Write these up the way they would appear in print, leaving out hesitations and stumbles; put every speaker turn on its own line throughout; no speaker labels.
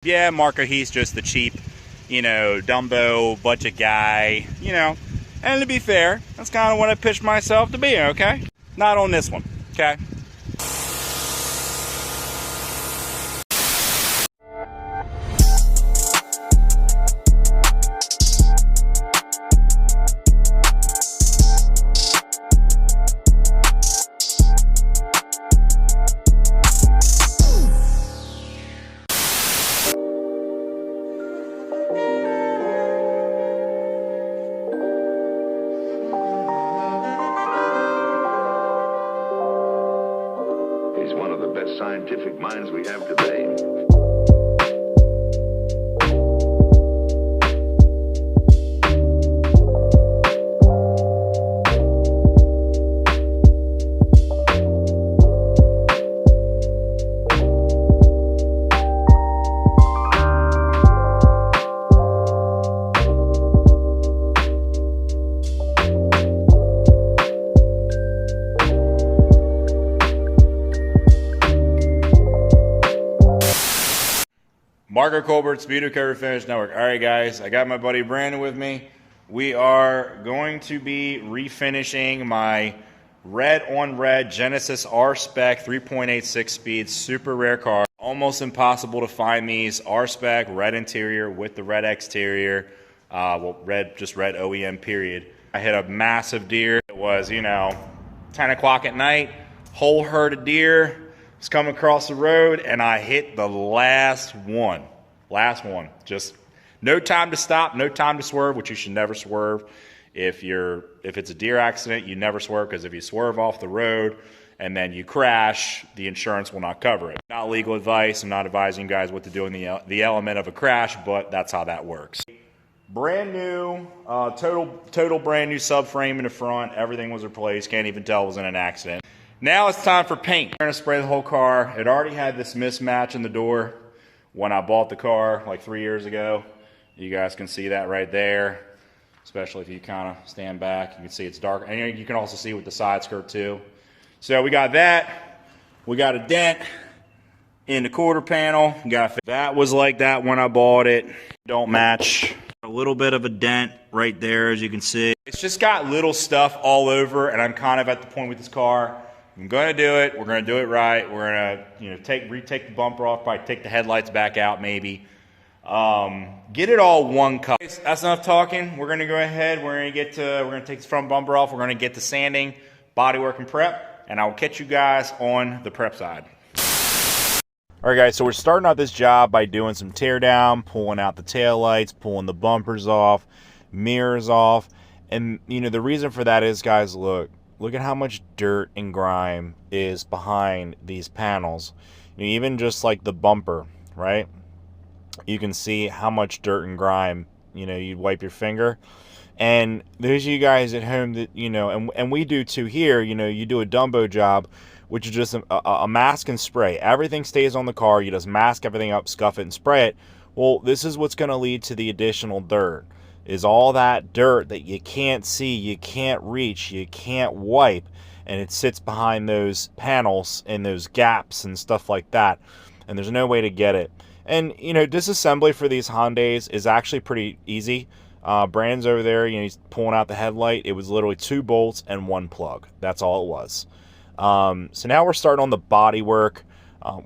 Yeah, Marco, he's just the cheap, Dumbo budget guy, And to be fair, that's kind of what I pitched myself to be, okay? Not on this one, okay?
He's one of the best scientific minds we have today.
Marco Colbert, Speedokote Finish Network. All right, guys, I got my buddy Brandon with me. We are going to be refinishing my red on red Genesis R-Spec 3.86 speed, super rare car. Almost impossible to find these. R-Spec, red interior with the red exterior. Just red OEM, period. I hit a massive deer. It was, 10 o'clock at night, whole herd of deer. Was coming across the road, and I hit the last one. Just no time to stop, no time to swerve, which you should never swerve. If it's a deer accident, you never swerve, because if you swerve off the road and then you crash, the insurance will not cover it. Not legal advice. I'm not advising you guys what to do in the element of a crash, but that's how that works. Brand new, total brand new subframe in the front. Everything was replaced. Can't even tell it was in an accident. Now it's time for paint. I'm going to spray the whole car. It already had this mismatch in the door when I bought the car like 3 years ago. You guys can see that right there, especially if you kind of stand back. You can see it's dark. And you can also see with the side skirt too. So we got that. We got a dent in the quarter panel. That was like that when I bought it. Don't match. A little bit of a dent right there, as you can see. It's just got little stuff all over, and I'm kind of at the point with this car. I'm going to do it. We're going to do it right. We're going to retake the bumper off, probably take the headlights back out maybe. Get it all one cut. That's enough talking. We're going to go ahead. We're going to take the front bumper off. We're going to get to sanding, bodywork, and prep, and I'll catch you guys on the prep side. All right, guys, so we're starting out this job by doing some tear down, pulling out the taillights, pulling the bumpers off, mirrors off. And, the reason for that is, guys, look at how much dirt and grime is behind these panels. Even just like the bumper, right? You can see how much dirt and grime, you'd wipe your finger. And there's you guys at home that, and we do too here, you do a Dumbo job, which is just a mask and spray. Everything stays on the car. You just mask everything up, scuff it, and spray it. Well, this is what's going to lead to the additional dirt. Is all that dirt that you can't see, you can't reach, you can't wipe, and it sits behind those panels and those gaps and stuff like that, and there's no way to get it. And, disassembly for these Hyundais is actually pretty easy. Brandon's over there, he's pulling out the headlight. It was literally 2 bolts and 1 plug. That's all it was. So now we're starting on the body work.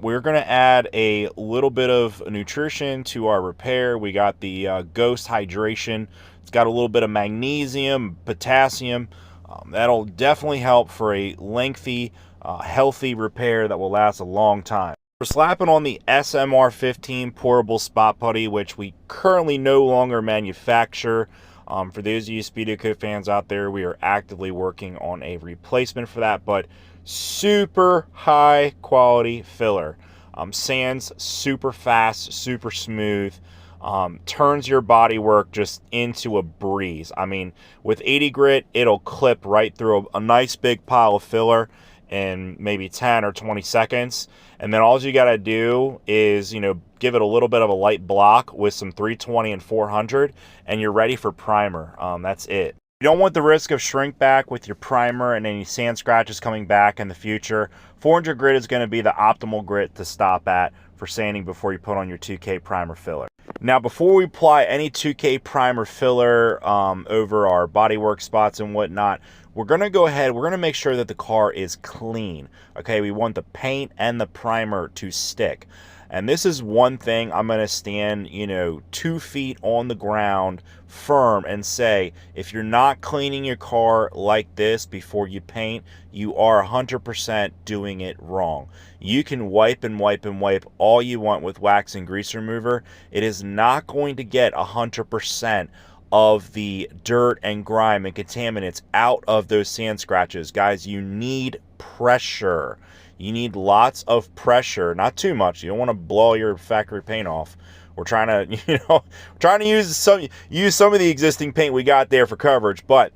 We're going to add a little bit of nutrition to our repair. We got the Ghost Hydration. It's got a little bit of magnesium, potassium. That'll definitely help for a lengthy, healthy repair that will last a long time. We're slapping on the SMR15 portable spot putty, which we currently no longer manufacture. For those of you Speedokote fans out there, we are actively working on a replacement for that, but super high quality filler. Sands super fast, super smooth, turns your body work just into a breeze. I mean, with 80 grit, it'll clip right through a nice big pile of filler in maybe 10 or 20 seconds. And then all you got to do is, give it a little bit of a light block with some 320 and 400, and you're ready for primer. That's it. You don't want the risk of shrink back with your primer and any sand scratches coming back in the future. 400 grit is going to be the optimal grit to stop at for sanding before you put on your 2K primer filler. Now, before we apply any 2K primer filler over our bodywork spots and whatnot, we're going to go ahead, we're going to make sure that the car is clean. Okay, we want the paint and the primer to stick. And this is one thing I'm going to stand, 2 feet on the ground firm and say, if you're not cleaning your car like this before you paint, you are 100% doing it wrong. You can wipe and wipe and wipe all you want with wax and grease remover. It is not going to get 100% of the dirt and grime and contaminants out of those sand scratches. Guys, you need pressure. You need lots of pressure, not too much. You don't want to blow your factory paint off. We're trying to, use some of the existing paint we got there for coverage, but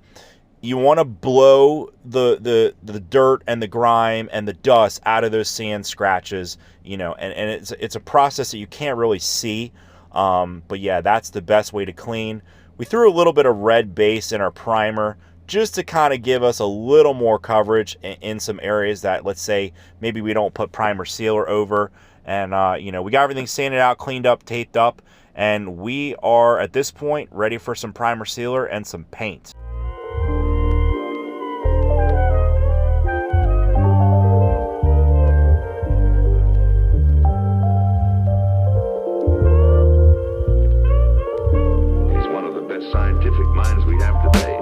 you want to blow the dirt and the grime and the dust out of those sand scratches, and it's a process that you can't really see. But yeah, that's the best way to clean. We threw a little bit of red base in our primer just to kind of give us a little more coverage in some areas that, let's say, maybe we don't put primer sealer over. And, we got everything sanded out, cleaned up, taped up, and we are, at this point, ready for some primer sealer and some paint.
He's one of the best scientific minds we have today.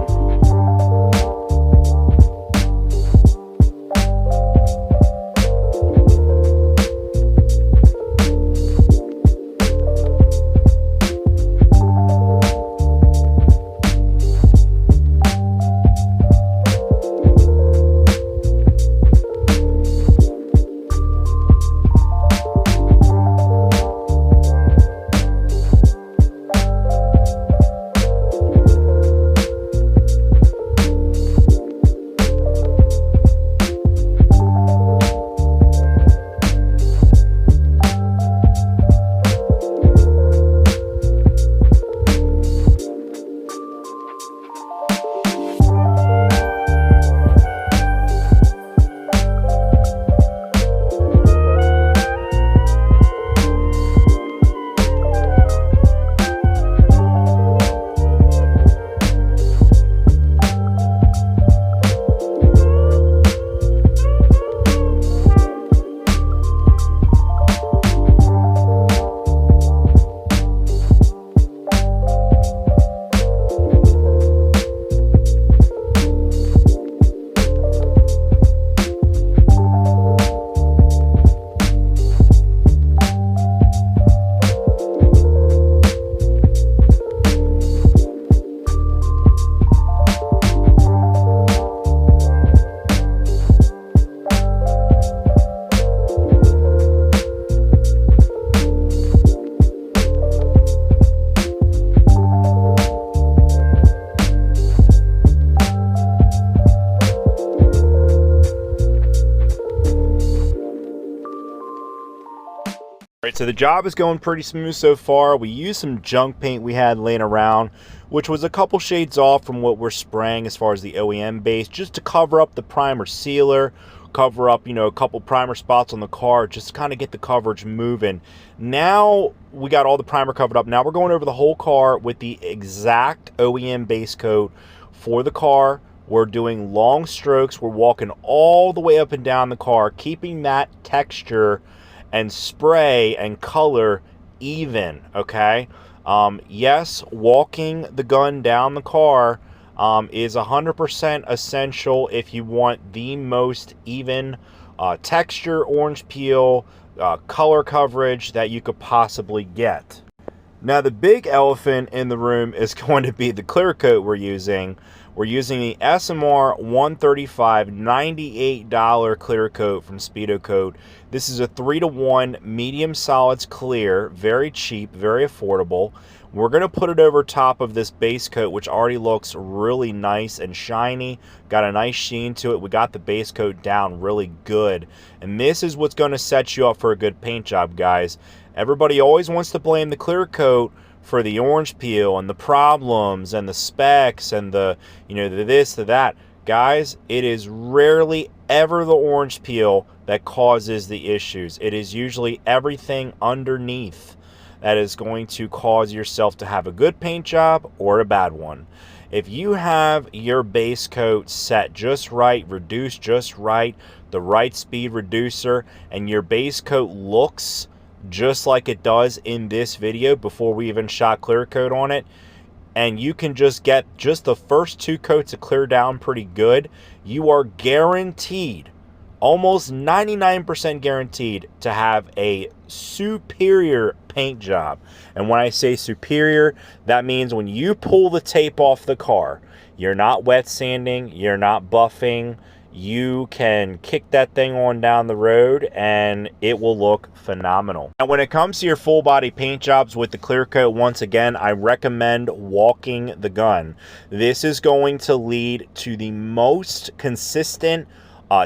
Alright, so the job is going pretty smooth so far. We used some junk paint we had laying around, which was a couple shades off from what we're spraying as far as the OEM base, just to cover up the primer sealer, cover up, a couple primer spots on the car, just to kind of get the coverage moving. Now we got all the primer covered up. Now we're going over the whole car with the exact OEM base coat for the car. We're doing long strokes. We're walking all the way up and down the car, keeping that texture and spray and color even, okay? Yes, walking the gun down the car is 100% essential if you want the most even texture, orange peel, color coverage that you could possibly get. Now, the big elephant in the room is going to be the clear coat we're using. We're using the SMR 135 $98 clear coat from Speedokote. This is a 3-to-1 medium solids clear, very cheap, very affordable. We're going to put it over top of this base coat, which already looks really nice and shiny. Got a nice sheen to it. We got the base coat down really good. And this is what's going to set you up for a good paint job, guys. Everybody always wants to blame the clear coat for the orange peel and the problems and the specs and the, the this, the that. Guys, it is rarely ever the orange peel. that causes the issues. It is usually everything underneath that is going to cause yourself to have a good paint job or a bad one. If you have your base coat set just right, reduced just right, the right speed reducer, and your base coat looks just like it does in this video before we even shot clear coat on it, and you can just get just the first 2 coats of clear down pretty good, you are guaranteed, almost 99% guaranteed, to have a superior paint job. And when I say superior, that means when you pull the tape off the car, you're not wet sanding, you're not buffing, you can kick that thing on down the road and it will look phenomenal. Now, when it comes to your full body paint jobs with the clear coat, once again, I recommend walking the gun. This is going to lead to the most consistent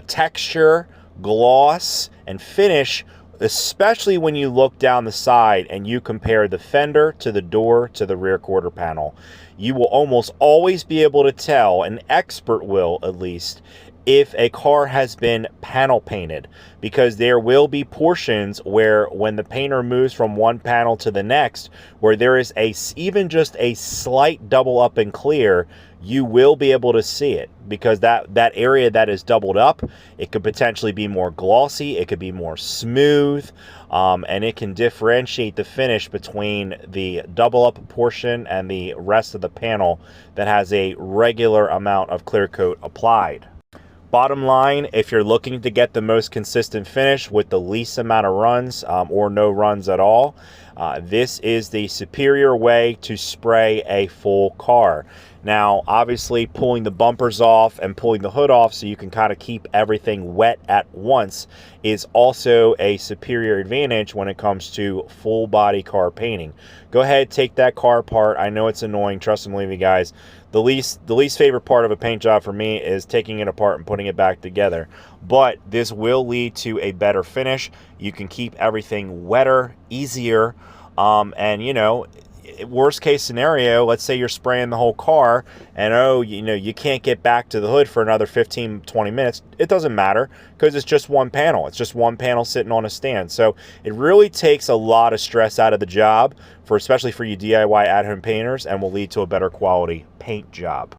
texture, gloss, and finish, especially when you look down the side and you compare the fender to the door to the rear quarter panel. You will almost always be able to tell, an expert will at least, if a car has been panel painted, because there will be portions where when the painter moves from one panel to the next, where there is even just a slight double up and clear, you will be able to see it, because that area that is doubled up, it could potentially be more glossy, it could be more smooth, and it can differentiate the finish between the double up portion and the rest of the panel that has a regular amount of clear coat applied. Bottom line, if you're looking to get the most consistent finish with the least amount of runs or no runs at all, this is the superior way to spray a full car. Now, obviously, pulling the bumpers off and pulling the hood off so you can kind of keep everything wet at once is also a superior advantage when it comes to full body car painting. Go ahead, take that car apart. I know it's annoying, trust and believe me, guys. The least favorite part of a paint job for me is taking it apart and putting it back together. But this will lead to a better finish. You can keep everything wetter, easier, and you know, worst case scenario, let's say you're spraying the whole car and you can't get back to the hood for another 15-20 minutes. It doesn't matter, because it's just one panel. It's just one panel sitting on a stand. So it really takes a lot of stress out of the job, especially for you DIY at-home painters, and will lead to a better quality paint job.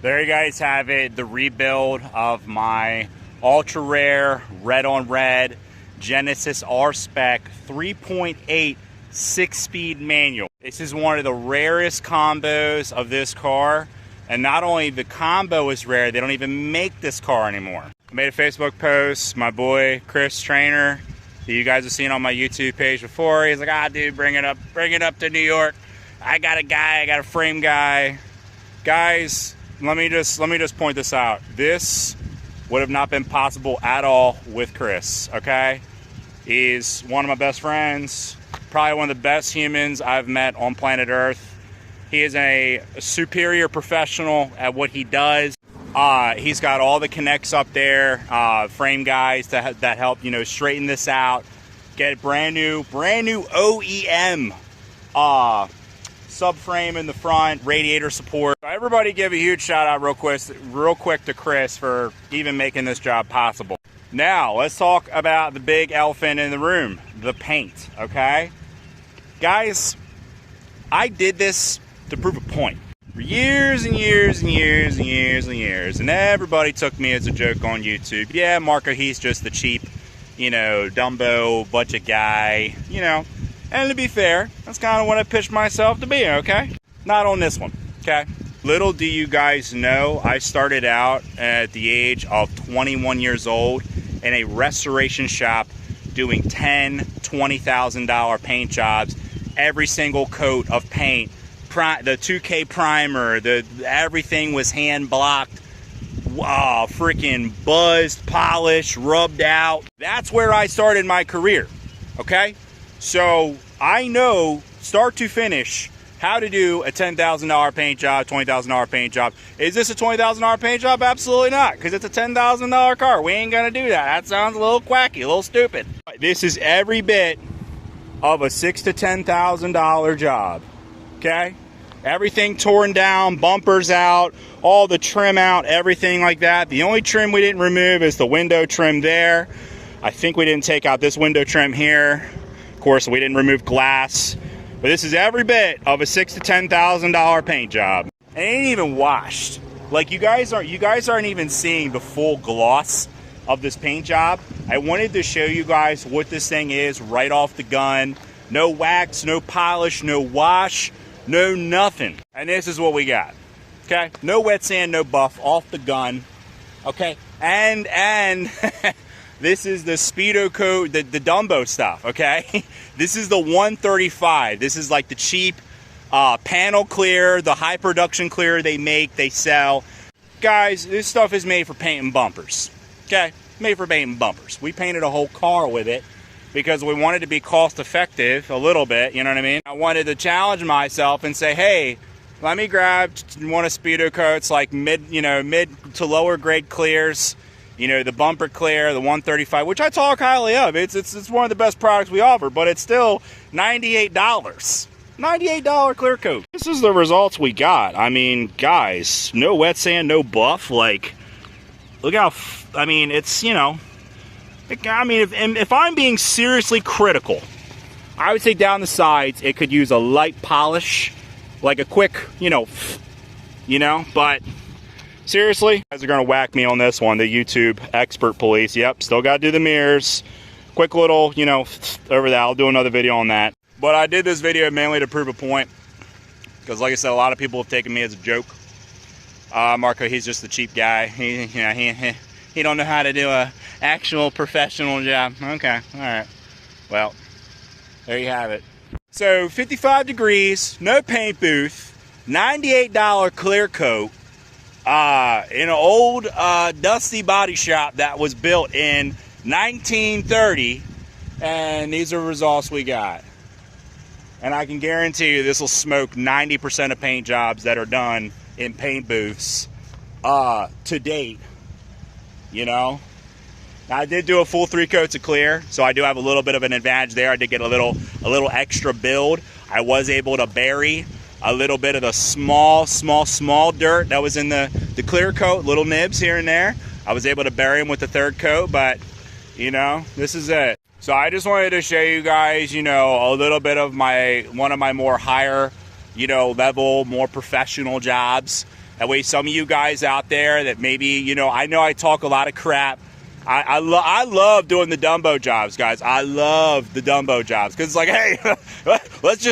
There you guys have it, the rebuild of my ultra rare red on red Genesis R-Spec 3.8 6-speed manual. This is one of the rarest combos of this car, and not only the combo is rare, they don't even make this car anymore. I made a Facebook post, my boy Chris Trainer, that you guys have seen on my YouTube page before. He's like, dude, bring it up to New York. I got a frame guy. Guys, let me just point this out. This would have not been possible at all with Chris, okay? He's one of my best friends, probably one of the best humans I've met on planet Earth. He is a superior professional at what he does. He's got all the connects up there, frame guys that help, straighten this out, get it brand new OEM subframe in the front, radiator support. I everybody give a huge shout out real quick to Chris for even making this job possible. Now, let's talk about the big elephant in the room, the paint, okay? Guys, I did this to prove a point. For years and years and years and years and years, and everybody took me as a joke on YouTube. Yeah, Marco, he's just the cheap, Dumbo budget guy, And to be fair, that's kind of what I pitched myself to be, okay? Not on this one, okay? Little do you guys know, I started out at the age of 21 years old in a restoration shop doing $10,000, $20,000 paint jobs, every single coat of paint, the 2K primer, everything was hand blocked, freaking buzzed, polished, rubbed out. That's where I started my career, okay? So I know, start to finish, how to do a $10,000 paint job, $20,000 paint job. Is this a $20,000 paint job? Absolutely not, because it's a $10,000 car. We ain't gonna do that. That sounds a little quacky, a little stupid. This is every bit of a $6,000 to $10,000 job, okay? Everything torn down, bumpers out, all the trim out, everything like that. The only trim we didn't remove is the window trim there. I think we didn't take out this window trim here. Of course, we didn't remove glass. But this is every bit of a $6,000 to $10,000 paint job. It ain't even washed. Like you guys aren't even seeing the full gloss of this paint job. I wanted to show you guys what this thing is right off the gun. No wax, no polish, no wash, no nothing. And this is what we got. Okay? No wet sand, no buff, off the gun. Okay? And this is the Speedokote, the Dumbo stuff, okay? This is the 135. This is like the cheap panel clear, the high production clear they make, they sell. Guys, this stuff is made for painting bumpers, okay? Made for painting bumpers. We painted a whole car with it because we wanted to be cost effective a little bit, you know what I mean? I wanted to challenge myself and say, hey, let me grab one of Speedokote's like mid to lower grade clears. The bumper clear, the 135, which I talk highly of. It's one of the best products we offer, but it's still $98. $98 clear coat. This is the results we got. I mean, guys, no wet sand, no buff. Like, look how, it's, if I'm being seriously critical, I would say down the sides, it could use a light polish, like a quick, but seriously, you guys are gonna whack me on this one, the YouTube expert police. Yep, still gotta do the mirrors. Quick little, over that. I'll do another video on that. But I did this video mainly to prove a point. Because like I said, a lot of people have taken me as a joke. Marco, he's just the cheap guy. He don't know how to do a actual professional job. Okay, alright. Well, there you have it. So, 55 degrees, no paint booth, $98 clear coat. In an old dusty body shop that was built in 1930, and these are the results we got. And I can guarantee you this will smoke 90% of paint jobs that are done in paint booths to date. Now, I did do a full 3 coats of clear, so I do have a little bit of an advantage there. I did get a little extra build. I was able to bury a little bit of the small dirt that was in the clear coat, little nibs here and there. I was able to bury them with the 3rd coat, but, this is it. So I just wanted to show you guys, a little bit of one of my more higher, level, more professional jobs. That way some of you guys out there that maybe, I know I talk a lot of crap. I love doing the Dumbo jobs, guys. I love the Dumbo jobs because it's like, hey, let's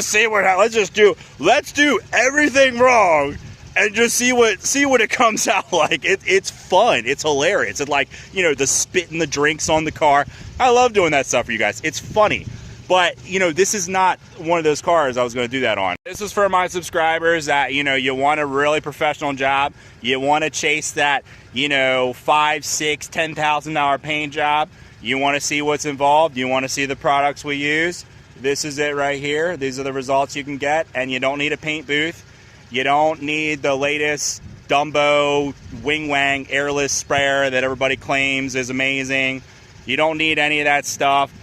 do everything wrong and just see what it comes out like. It's fun. It's hilarious. It's like, the spitting the drinks on the car. I love doing that stuff for you guys. It's funny. But, this is not one of those cars I was going to do that on. This is for my subscribers that, you want a really professional job. You want to chase that, $5,000, $6,000, $10,000 paint job. You want to see what's involved. You want to see the products we use. This is it right here. These are the results you can get. And you don't need a paint booth. You don't need the latest Dumbo wing wang airless sprayer that everybody claims is amazing. You don't need any of that stuff.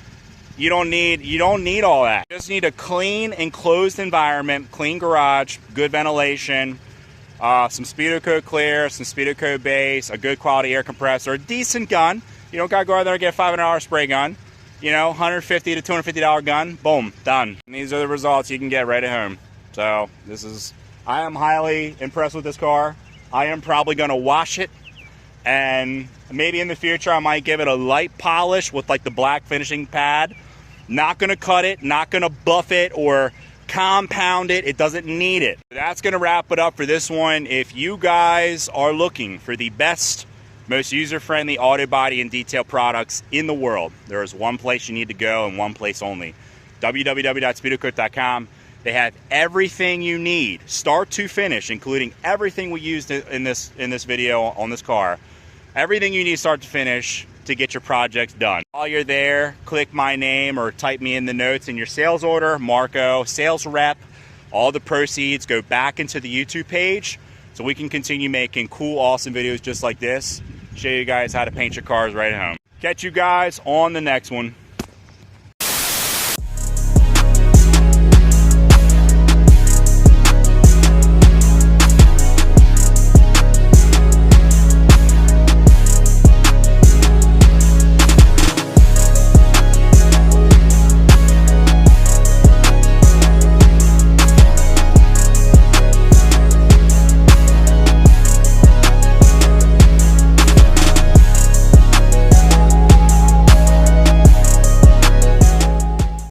You don't need all that. You just need a clean, enclosed environment, clean garage, good ventilation, some Speedokote clear, some Speedokote base, a good quality air compressor, a decent gun. You don't got to go out there and get a $500 spray gun. You know, $150 to $250 gun, boom, done. And these are the results you can get right at home. So I am highly impressed with this car. I am probably going to wash it, and maybe in the future I might give it a light polish with like the black finishing pad. Not going to cut it, not going to buff it or compound it. It doesn't need it. That's going to wrap it up for this one. If you guys are looking for the best, most user-friendly auto body and detail products in the world, there is one place you need to go and one place only. www.speedokote.com. They have everything you need, start to finish, including everything we used in this video on this car. Everything you need start to finish to get your projects done. While you're there, click my name or type me in the notes in your sales order, Marco, sales rep. All the proceeds go back into the YouTube page so we can continue making cool, awesome videos just like this. Show you guys how to paint your cars right at home. Catch you guys on the next one.